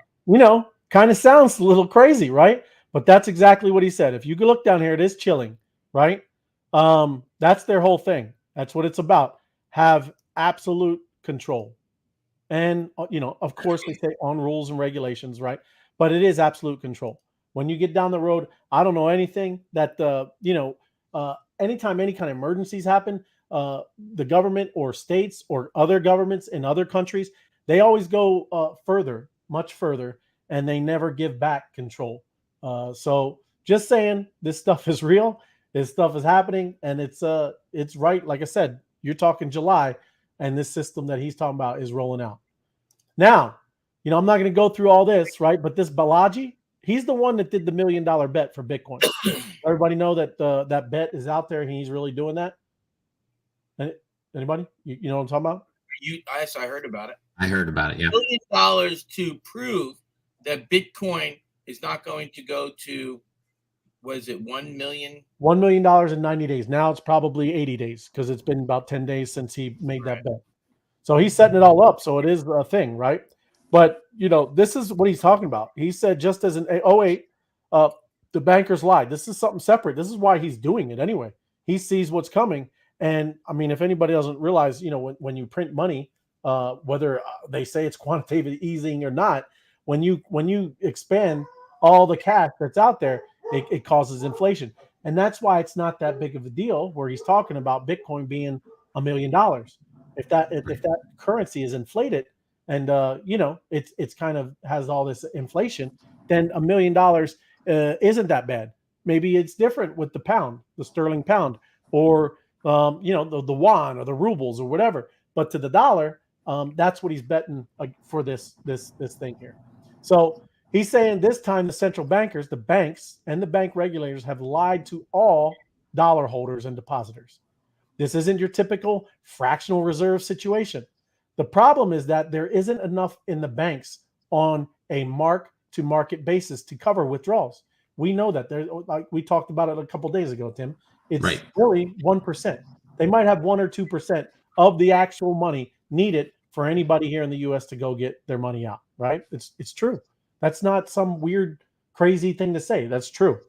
of sounds a little crazy, right? But that's exactly what he said. If you can look down here, it is chilling, right? That's their whole thing. That's what it's about. Have absolute control. And, of course, they say on rules and regulations, right? But it is absolute control. When you get down the road, I don't know anything that, anytime any kind of emergencies happen, the government or states or other governments in other countries, they always go further, much further, and they never give back control. So just saying, this stuff is real. This stuff is happening, and it's right. Like I said, you're talking July, and this system that he's talking about is rolling out. Now, I'm not going to go through all this, right? But this Balaji, he's the one that did the $1 million bet for Bitcoin. Everybody know that that bet is out there, and he's really doing that. Anybody? You know what I'm talking about? Yes, I heard about it. I heard about it. Yeah. $1 billion to prove that Bitcoin is not going to go to, was it 1 million? $1 million in 90 days. Now it's probably 80 days because it's been about 10 days since he made that bet. So he's setting it all up. So it is a thing, right? But, this is what he's talking about. He said just as in 08, the bankers lied. This is something separate. This is why he's doing it anyway. He sees what's coming. And, I mean, if anybody doesn't realize, when you print money, whether they say it's quantitative easing or not, when you expand all the cash that's out there, it causes inflation. And that's why it's not that big of a deal where he's talking about Bitcoin being $1 million. If that currency is inflated and it's kind of has all this inflation, then $1 million isn't that bad. Maybe it's different with the pound, the sterling pound, or the yuan or the rubles or whatever. But to the dollar, that's what he's betting for this thing here. So he's saying this time the central bankers, the banks, and the bank regulators have lied to all dollar holders and depositors. This isn't your typical fractional reserve situation. The problem is that there isn't enough in the banks on a mark-to-market basis to cover withdrawals. We know that. Like we talked about it a couple days ago, Tim. It's really 1%. They might have 1 or 2% of the actual money needed for anybody here in the U.S. to go get their money out, right? It's true. That's not some weird, crazy thing to say. That's true.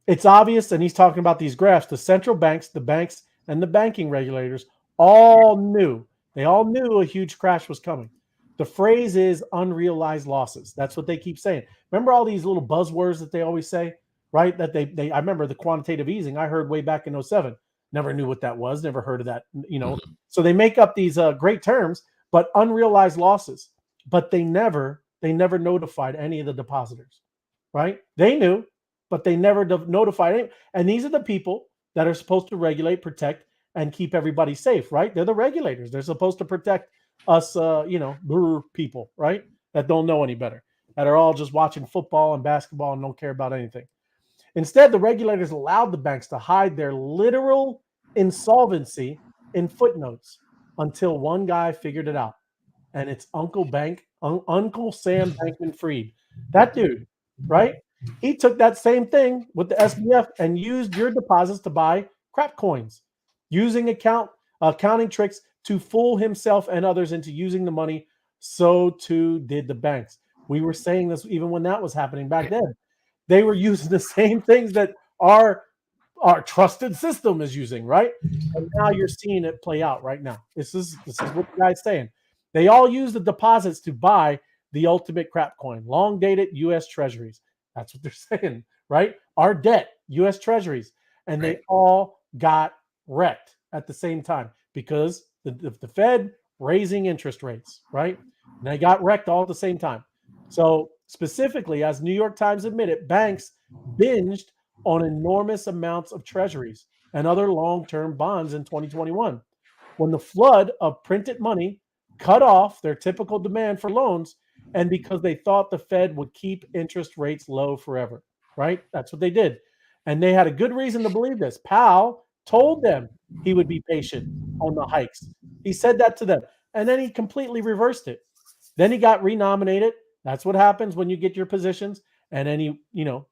It's obvious, and he's talking about these graphs. The central banks, the banks, and the banking regulators all knew. They all knew a huge crash was coming. The phrase is unrealized losses. That's what they keep saying. Remember all these little buzzwords that they always say, right? That they I remember the quantitative easing I heard way back in 07. Never knew what that was. Never heard of that, So they make up these great terms, but unrealized losses. But they never notified any of the depositors, right? They knew, but they never notified any. And these are the people that are supposed to regulate, protect, and keep everybody safe, right? They're the regulators. They're supposed to protect us, people, right? That don't know any better, that are all just watching football and basketball and don't care about anything. Instead, the regulators allowed the banks to hide their literal insolvency in footnotes until one guy figured it out. And it's Uncle Sam Bankman-Fried. That dude, right? He took that same thing with the SBF and used your deposits to buy crap coins, using accounting tricks to fool himself and others into using the money. So too did the banks. We were saying this even when that was happening back then. They were using the same things that our trusted system is using, right? And now you're seeing it play out right now. This is what the guy's saying. They all use the deposits to buy the ultimate crap coin, long dated U.S. Treasuries. That's what they're saying, right? Our debt, U.S. Treasuries. And they all got wrecked at the same time because the Fed raising interest rates, right? And they got wrecked all at the same time. So specifically, as New York Times admitted, banks binged on enormous amounts of treasuries and other long-term bonds in 2021. When the flood of printed money cut off their typical demand for loans, and because they thought the Fed would keep interest rates low forever, right? That's what they did. And they had a good reason to believe this. Powell told them he would be patient on the hikes. He said that to them, and then he completely reversed it. Then he got renominated. That's what happens when you get your positions. And then he,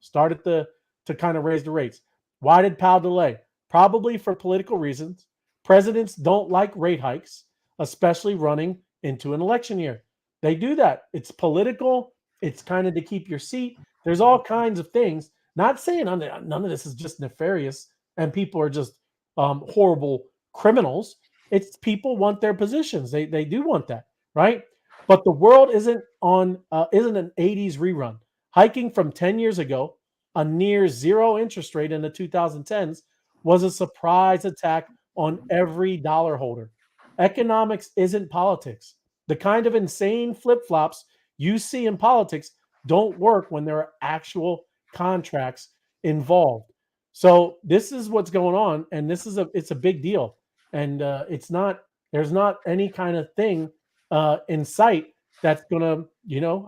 started to kind of raise the rates. Why did Powell delay? Probably for political reasons. Presidents don't like rate hikes, especially running into an election year. They do that. It's political. It's kind of to keep your seat. There's all kinds of things. Not saying none of this is just nefarious and people are just horrible criminals. It's people want their positions. They do want that, right? But the world isn't an 80s rerun. Hiking from 10 years ago, a near zero interest rate in the 2010s was a surprise attack on every dollar holder. Economics isn't politics. The kind of insane flip-flops you see in politics don't work when there are actual contracts involved. So this is what's going on, and it's a big deal. And there's not any kind of thing in sight that's gonna,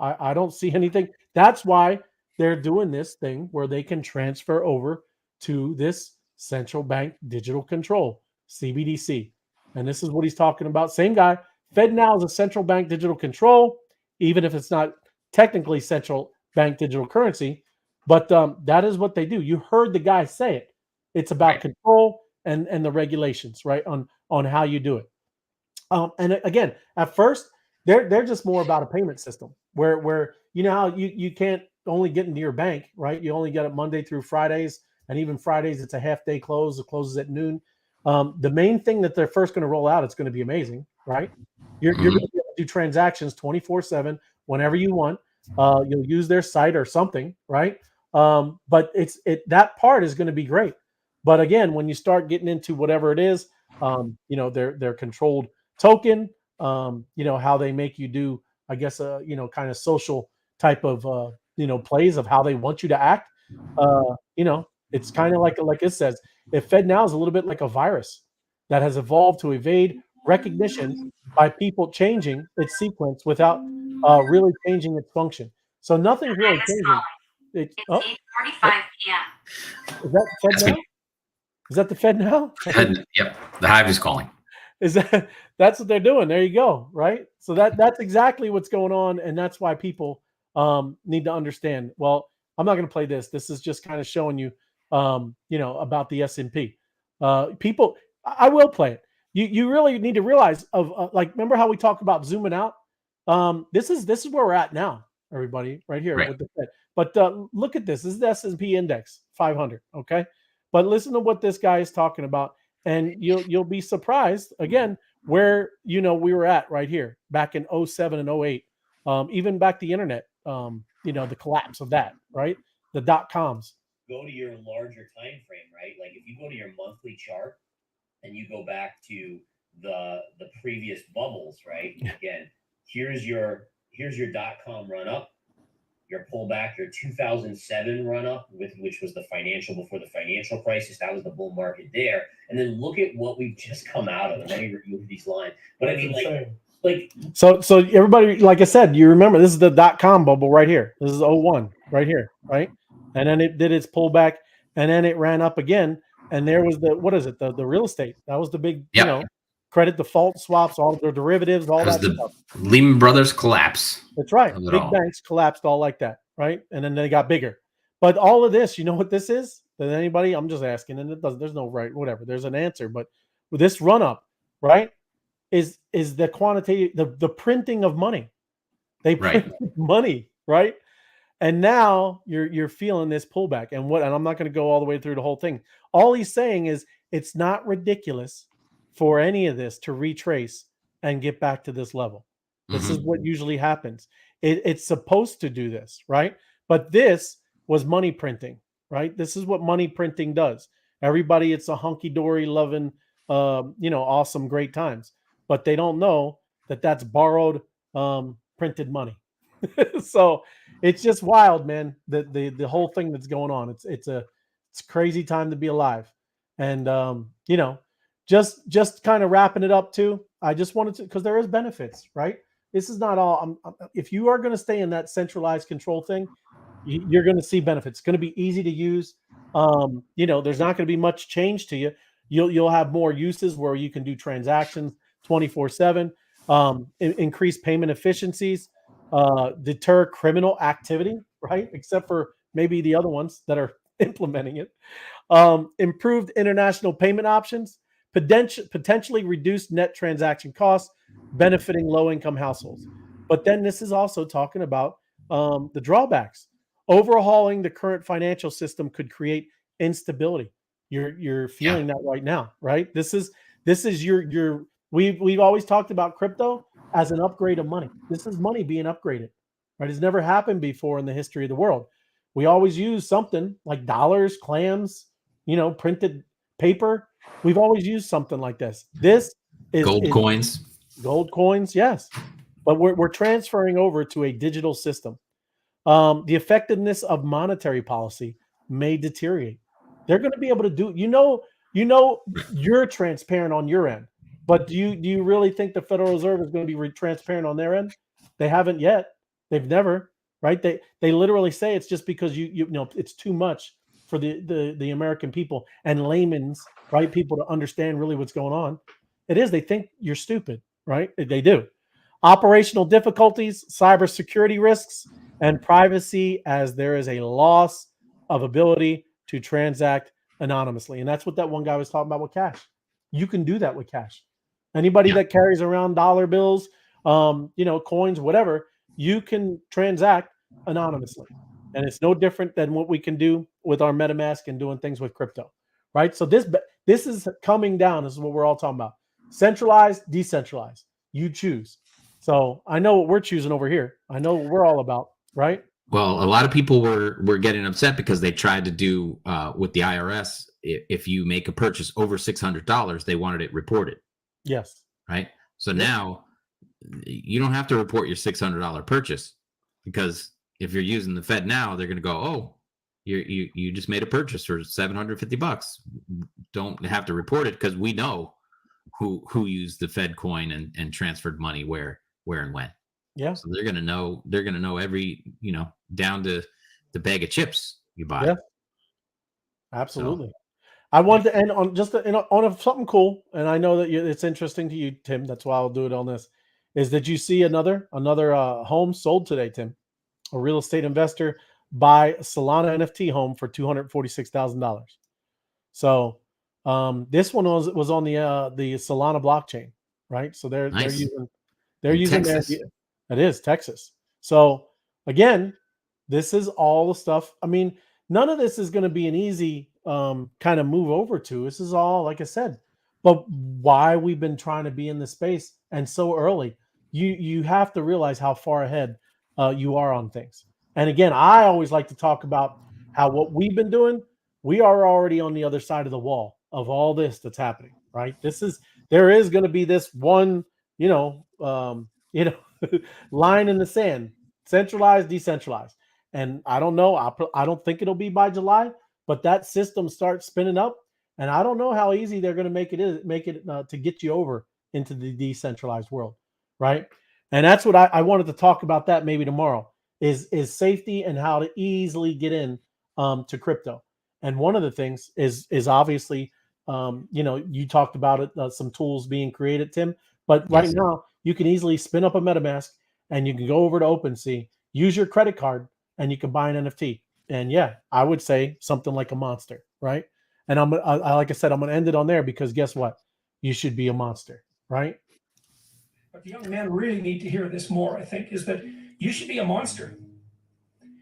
I don't see anything. That's why they're doing this thing where they can transfer over to this central bank digital control, CBDC. And this is what he's talking about. Same guy, FedNow is a central bank digital control, even if it's not technically central bank digital currency. But that is what they do. You heard the guy say it. It's about control and the regulations, right, on how you do it. And again, at first, they're just more about a payment system where you know how you can't only get into your bank, right? You only get it Monday through Fridays, and even Fridays it's a half day close. It closes at noon. The main thing that they're first going to roll out, it's going to be amazing, right? You're going to be able to do transactions 24/7 whenever you want. You'll use their site or something, right? But that part is going to be great. But again, when you start getting into whatever it is, you know, their controlled token, you know, how they make you do, I guess, you know, kind of social type of, you know, plays of how they want you to act. You know, it's kind of like it says, if FedNow is a little bit like a virus that has evolved to evade recognition by people changing its sequence without really changing its function. So nothing's really changing. It's Oh, 8:45 p.m. is that FedNow? Is that the FedNow? Yep, the Hive is calling. Is that's what they're doing? There you go, right? So that's exactly what's going on, and that's why people need to understand. Well, I'm not going to play this. This is just kind of showing you, you know, about the S&P. People, I will play it. You really need to realize of like, remember how we talked about zooming out? This is where we're at now, everybody, right here with the Fed. But look at this. This is the S&P index 500. Okay, but listen to what this guy is talking about, and you'll be surprised again where you know we were at right here back in 07 and 08, even back the internet, you know, the collapse of that, right? The .coms. Go to your larger time frame, right? Like if you go to your monthly chart and you go back to the previous bubbles, right? Again, here's your .com run up, your pullback, your 2007 run up, which was the financial before the financial crisis. That was the bull market there. And then look at what we've just come out of. And let me remove these lines. But I mean, like so everybody, like I said, you remember this is the .com bubble right here. This is 01 right here, right? And then it did its pullback, and then it ran up again. And there was the real estate. That was the big, you know, credit default swaps, all the derivatives, all that stuff. Lehman Brothers collapse. That's right. Big banks collapsed all like that, right? And then they got bigger. But all of this, you know what this is? Does anybody? I'm just asking, and there's no right, whatever. There's an answer, but with this run up, right, is the quantitative, the printing of money. They print money, right? And now you're feeling this pullback. And I'm not going to go all the way through the whole thing. All he's saying is it's not ridiculous for any of this to retrace and get back to this level. This is what usually happens. It's supposed to do this, right? But this was money printing, right? This is what money printing does. Everybody, it's a hunky-dory, loving, you know, awesome, great times. But they don't know that that's borrowed, printed money. So it's just wild, man. The whole thing that's going on. It's a crazy time to be alive. And you know, just kind of wrapping it up too. I just wanted to, because there is benefits, right? This is not all. If you are going to stay in that centralized control thing, you're going to see benefits. It's going to be easy to use. You know, there's not going to be much change to you. You'll have more uses where you can do transactions 24/7. Increase payment efficiencies. Deter criminal activity, right? Except for maybe the other ones that are implementing it. Improved international payment options, potentially reduced net transaction costs, benefiting low-income households. But then this is also talking about the drawbacks. Overhauling the current financial system could create instability. You're feeling that right now, right? This is your we've always talked about crypto as an upgrade of money. This is money being upgraded, right? It's never happened before in the history of the world. We always use something like dollars, clams, you know, printed paper. We've always used something like this. This is gold coins. Gold coins, yes. But we're transferring over to a digital system. The effectiveness of monetary policy may deteriorate. They're going to be able to do, you know, you're transparent on your end. But do you really think the Federal Reserve is going to be transparent on their end? They haven't yet. They've never, right? They literally say it's just because you know it's too much for the American people and layman's, right, people to understand really what's going on. It is. They think you're stupid, right? They do. Operational difficulties, cybersecurity risks, and privacy, as there is a loss of ability to transact anonymously. And that's what that one guy was talking about with cash. You can do that with cash. Anybody that carries around dollar bills, coins, whatever, you can transact anonymously. And it's no different than what we can do with our MetaMask and doing things with crypto, right? So this is coming down. This is what we're all talking about. Centralized, decentralized. You choose. So I know what we're choosing over here. I know what we're all about, right? Well, a lot of people were getting upset because they tried to do with the IRS. If you make a purchase over $600, they wanted it reported. Yes. Right. So now you don't have to report your $600 purchase, because if you're using the FedNow, they're going to go, oh, you just made a purchase for $750. Don't have to report it because we know who used the Fed coin and transferred money where and when. Yeah. So they're gonna know every, down to the bag of chips you buy. Yeah. Absolutely. So, I wanted to end on just on something cool, and I know that it's interesting to you, Tim. That's why I'll do it on this. Is that you see another home sold today, Tim? A real estate investor buy a Solana NFT home for $246,000. So this one was on the Solana blockchain, right? So they're using Texas. It is Texas. So again, this is all the stuff. I mean, none of this is going to be an easy kind of move over to. This is all, like I said, but why we've been trying to be in this space and so early. You have to realize how far ahead you are on things. And again, I always like to talk about how what we've been doing, we are already on the other side of the wall of all this that's happening, right? There is going to be this one, line in the sand, centralized, decentralized. And I don't know. I don't think it'll be by July, but that system starts spinning up, and I don't know how easy they're going to make it to get you over into the decentralized world, right? And that's what I wanted to talk about. That maybe tomorrow is safety and how to easily get in to crypto. And one of the things is obviously, you talked about it, some tools being created, Tim. But right now, you can easily spin up a MetaMask, and you can go over to OpenSea, use your credit card, and you can buy an NFT. And yeah, I would say something like a monster, right? And like I said, I'm going to end it on there because guess what? You should be a monster, right? But the young men really need to hear this more, I think, is that you should be a monster.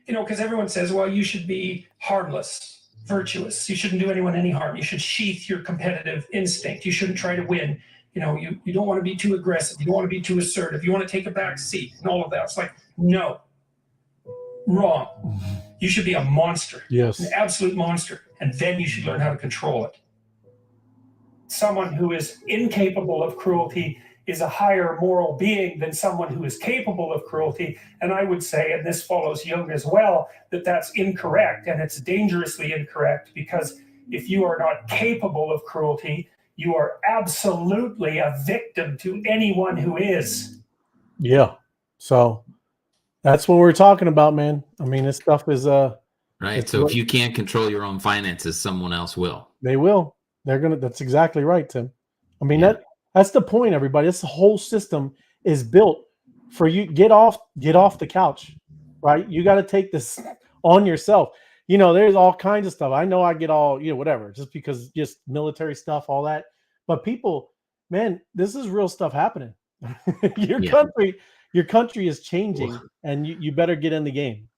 Because everyone says, well, you should be harmless, virtuous. You shouldn't do anyone any harm. You should sheath your competitive instinct. You shouldn't try to win. You don't want to be too aggressive. You don't want to be too assertive. You want to take a back seat and all of that. It's like, no, wrong. You should be a monster. Yes. An absolute monster. And then you should learn how to control it. Someone who is incapable of cruelty is a higher moral being than someone who is capable of cruelty. And I would say, and this follows Jung as well, that that's incorrect. And it's dangerously incorrect, because if you are not capable of cruelty, you are absolutely a victim to anyone who is. Yeah. So that's what we're talking about, man. I mean, this stuff is right. So if you can't control your own finances, someone else will. They will. That's exactly right, Tim. I mean, that's the point, everybody. This whole system is built for you. Get off the couch, right? You got to take this on yourself. There's all kinds of stuff. I know I get all, whatever, just because just military stuff, all that. But people, man, this is real stuff happening. Your country is changing, and you better get in the game.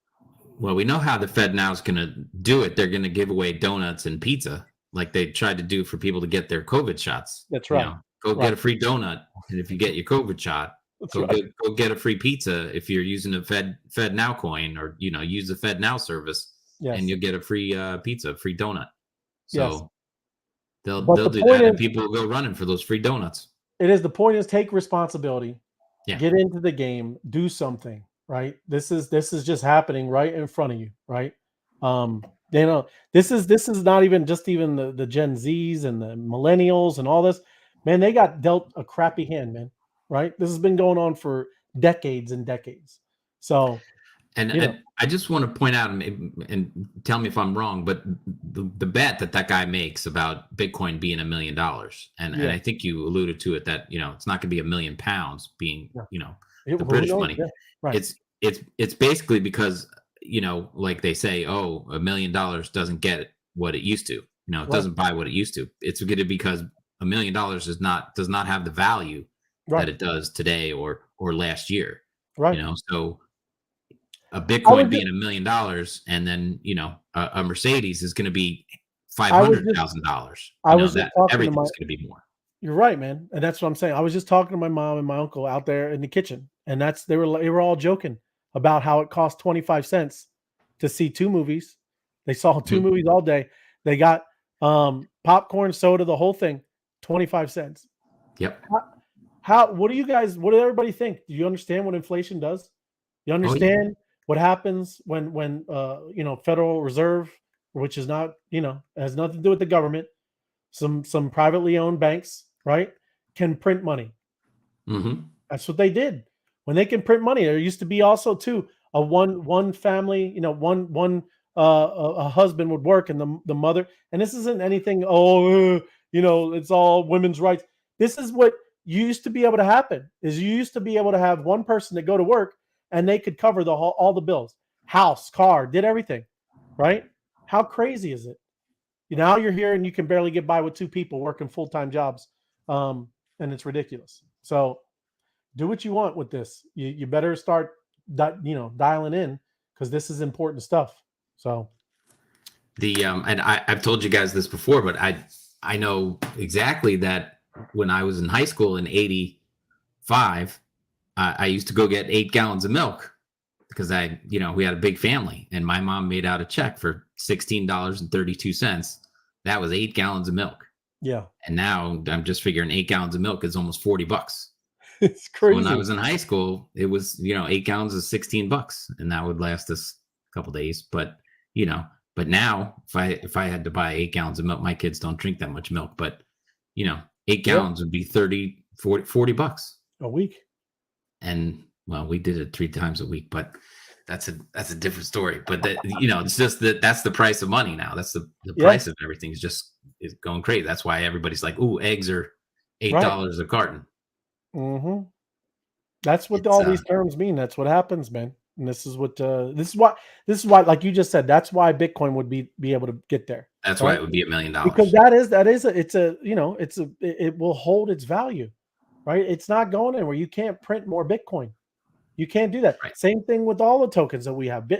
Well, we know how the FedNow is going to do it. They're going to give away donuts and pizza, like they tried to do for people to get their COVID shots. That's right. Go get a free donut, and if you get your COVID shot, go get a free pizza if you're using a FedNow coin, or use the FedNow service, and you'll get a free pizza, free donut. So they'll do that, and people will go running for those free donuts. The point is take responsibility, get into the game, do something. Right. This is just happening right in front of you. Right. This is not even the Gen Zs and the millennials and all this. Man, they got dealt a crappy hand, man. Right. This has been going on for decades and decades. So, And I just want to point out, and tell me if I'm wrong, but the bet that guy makes about Bitcoin being $1 million, and I think you alluded to it, that it's not going to be £1 million being the British money. Yeah. Right. It's basically because like they say, oh, $1 million doesn't get what it used to. It doesn't buy what it used to. It's going to because $1 million does not have the value that it does today or last year. Right. So a Bitcoin being $1 million, and then a Mercedes is going to be $500,000. Everything's going to be more. You're right, man, and that's what I'm saying. I was just talking to my mom and my uncle out there in the kitchen, and they were all joking about how it cost 25 cents to see 2 movies. They saw 2 movies all day. They got popcorn, soda, the whole thing, 25 cents. Yep. What do everybody think? Do you understand what inflation does? You understand what happens when Federal Reserve, which is not, has nothing to do with the government, some privately owned banks, right, can print money. Mm-hmm. That's what they did. When they can print money, there used to be also too a one family, a husband would work and the mother, and this isn't anything, it's all women's rights. This is what used to be able to happen, is you used to be able to have one person to go to work and they could cover all the bills, house, car, did everything, right? How crazy is it? Now you're here and you can barely get by with 2 people working full-time jobs. And it's ridiculous. So do what you want with this. You better start, dialing in, because this is important stuff. So and I've told you guys this before, but I know exactly that when I was in high school in 85, I used to go get 8 gallons of milk because we had a big family, and my mom made out a check for $16.32. That was 8 gallons of milk. Yeah. And now I'm just figuring 8 gallons of milk is almost $40. It's crazy. So when I was in high school, it was, 8 gallons is $16, and that would last us a couple days. But, but now if I had to buy 8 gallons of milk, my kids don't drink that much milk, but 8 gallons would be $40 a week. And well, we did it 3 times a week, but that's a different story. But it's just that's the price of money now. That's the price of everything is going crazy. That's why everybody's like, "Ooh, eggs are $8 a carton." Mm-hmm. That's what all these terms mean. That's what happens, man. And this is why, like you just said, that's why Bitcoin would be able to get there. That's why it would be $1 million. Because it will hold its value, right? It's not going anywhere. You can't print more Bitcoin. You can't do that. Right. Same thing with all the tokens that we have.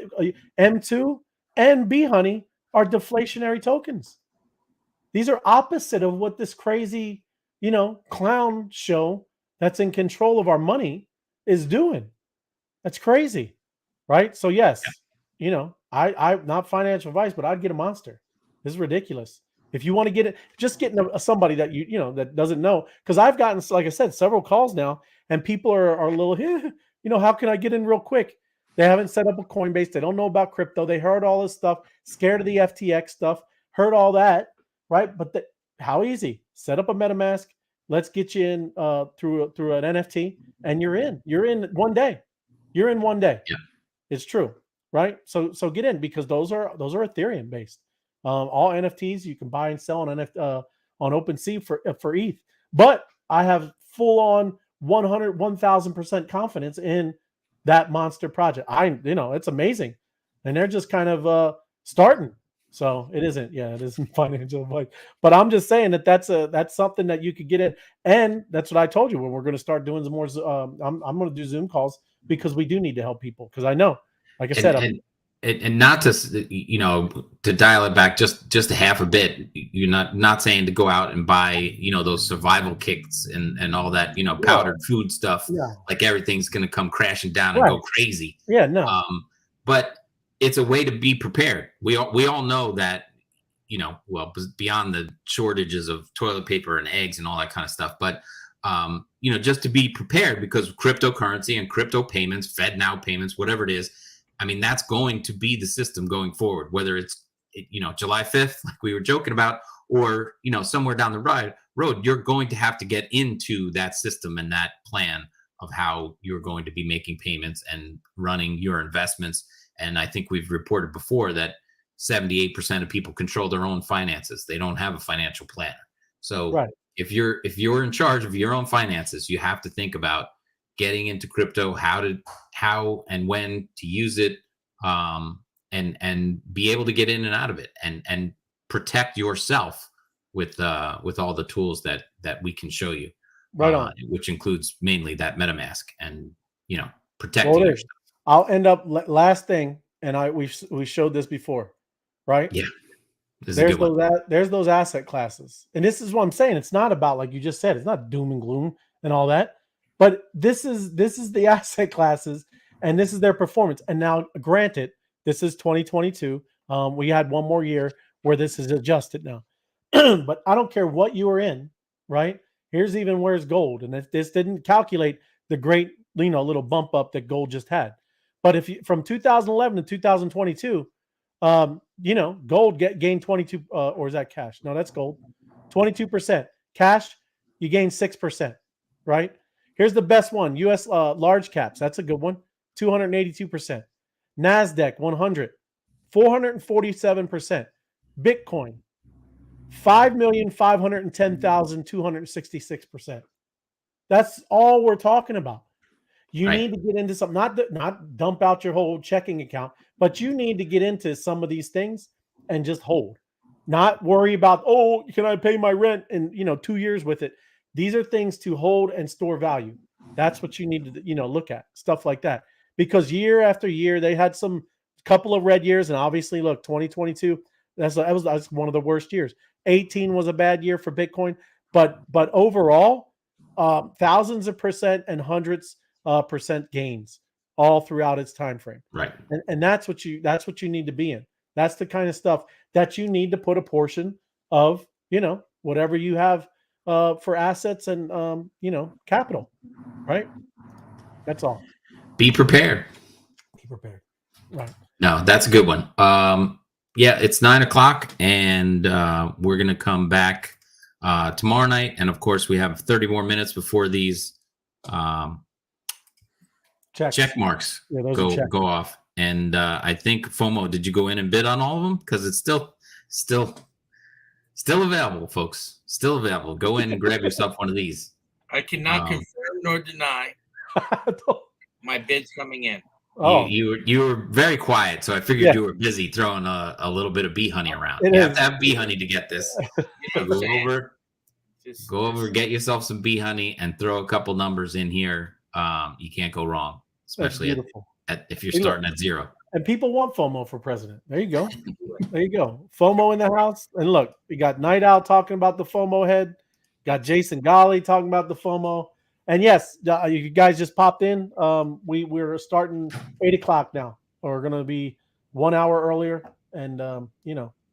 M2 and B Honey are deflationary tokens. These are opposite of what this crazy, clown show that's in control of our money is doing. That's crazy, right? So yes, I'm not financial advice, but I'd get a monster. This is ridiculous. If you want to get it, just getting somebody that that doesn't know, because I've gotten, like I said, several calls now, and people are a little, how can I get in real quick? They haven't set up a Coinbase. They don't know about crypto. They heard all this stuff, scared of the FTX stuff, heard all that, right? But how easy? Set up a MetaMask. Let's get you in through an NFT, and you're in. You're in one day. You're in one day. Yeah. It's true, right? So get in, because those are Ethereum based. All NFTs you can buy and sell on OpenSea for ETH. But I have full on 1,000% confidence in that monster project. It's amazing, and they're just kind of starting. So it isn't financial advice, but I'm just saying that's something that you could get in, and that's what I told you when we're going to start doing some more. I'm going to do Zoom calls, because we do need to help people. Because I know, like I said, and not to to dial it back just a half a bit. You're not saying to go out and buy those survival kits and all that powdered food stuff. Yeah. Like everything's going to come crashing down and go crazy. Yeah, no. But it's a way to be prepared. We all know that beyond the shortages of toilet paper and eggs and all that kind of stuff, but just to be prepared, because cryptocurrency and crypto payments, FedNow payments, whatever it is, I mean, that's going to be the system going forward, whether it's, July 5th, like we were joking about, or, somewhere down the road, you're going to have to get into that system and that plan of how you're going to be making payments and running your investments. And I think we've reported before that 78% of people control their own finances. They don't have a financial planner. So if you're in charge of your own finances, you have to think about getting into crypto, how and when to use it, and be able to get in and out of it, and protect yourself with all the tools that we can show you, which includes mainly that MetaMask and protecting yourself. I'll end up last thing, and we showed this before, right? Yeah. There's those asset classes. And this is what I'm saying. It's not about, like you just said, it's not doom and gloom and all that. But this is the asset classes, and this is their performance. And now, granted, this is 2022. We had one more year where this is adjusted now. But I don't care what you were in, right? Here's even where's gold. And if this didn't calculate the great, little bump up that gold just had. But if you, from 2011 to 2022, gold gained 22, or is that cash? No, that's gold. 22%. Cash, you gain 6%, right? Here's the best one. US large caps. That's a good one. 282%. NASDAQ 100, 447%. Bitcoin, 5,510,266%. That's all we're talking about. You need to get into something, not dump out your whole checking account, but you need to get into some of these things and just hold. Not worry about, can I pay my rent in 2 years with it? These are things to hold and store value. That's what you need to look at, stuff like that. Because year after year, they had some couple of red years, and obviously, look, 2022, that's one of the worst years. 18 was a bad year for Bitcoin, but overall, thousands of percent and hundreds percent gains all throughout its time frame. Right. And that's what you need to be in. That's the kind of stuff that you need to put a portion of, whatever you have for assets and capital. Right. That's all. Be prepared. Be prepared. Right. No, that's a good one. Yeah, it's 9:00, and we're gonna come back tomorrow night, and of course we have 30 more minutes before these check marks go off. And I think FOMO, did you go in and bid on all of them? Because it's still available, folks. Still available. Go in and grab yourself one of these. I cannot confirm nor deny my bid's coming in. You were very quiet, so I figured you were busy throwing a little bit of bee honey around. You have to have bee honey to get this. So go over, get yourself some bee honey, and throw a couple numbers in here. You can't go wrong, especially if you're starting at zero. And people want FOMO for president. There you go. There you go. FOMO in the house. And look, we got Night Owl talking about the FOMO head. Got Jason Golly talking about the FOMO. And yes, you guys just popped in. We're starting 8:00 now. We're going to be 1 hour earlier, and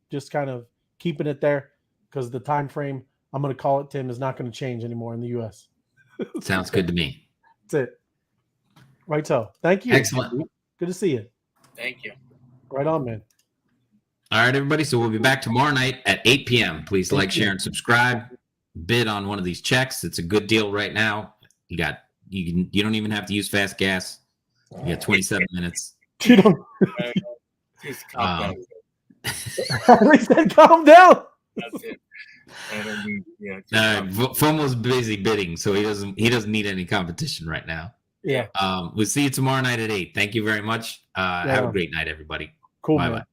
just kind of keeping it there because the time frame, I'm going to call it, Tim, is not going to change anymore in the U.S. Sounds good to me. That's it. Right, so thank you. Excellent. Good to see you. Thank you. Right on, man. All right, everybody. So we'll be back tomorrow night at 8 p.m. Please like, share, and subscribe. Bid on one of these checks. It's a good deal right now. You don't even have to use fast gas. You got 27 minutes. You don't. Just calm down. They said calm down. That's it. I don't need, FOMO's busy bidding, so he doesn't need any competition right now. Yeah. We'll see you tomorrow night at 8. Thank you very much. Have a great night, everybody. Cool, Bye-bye. man.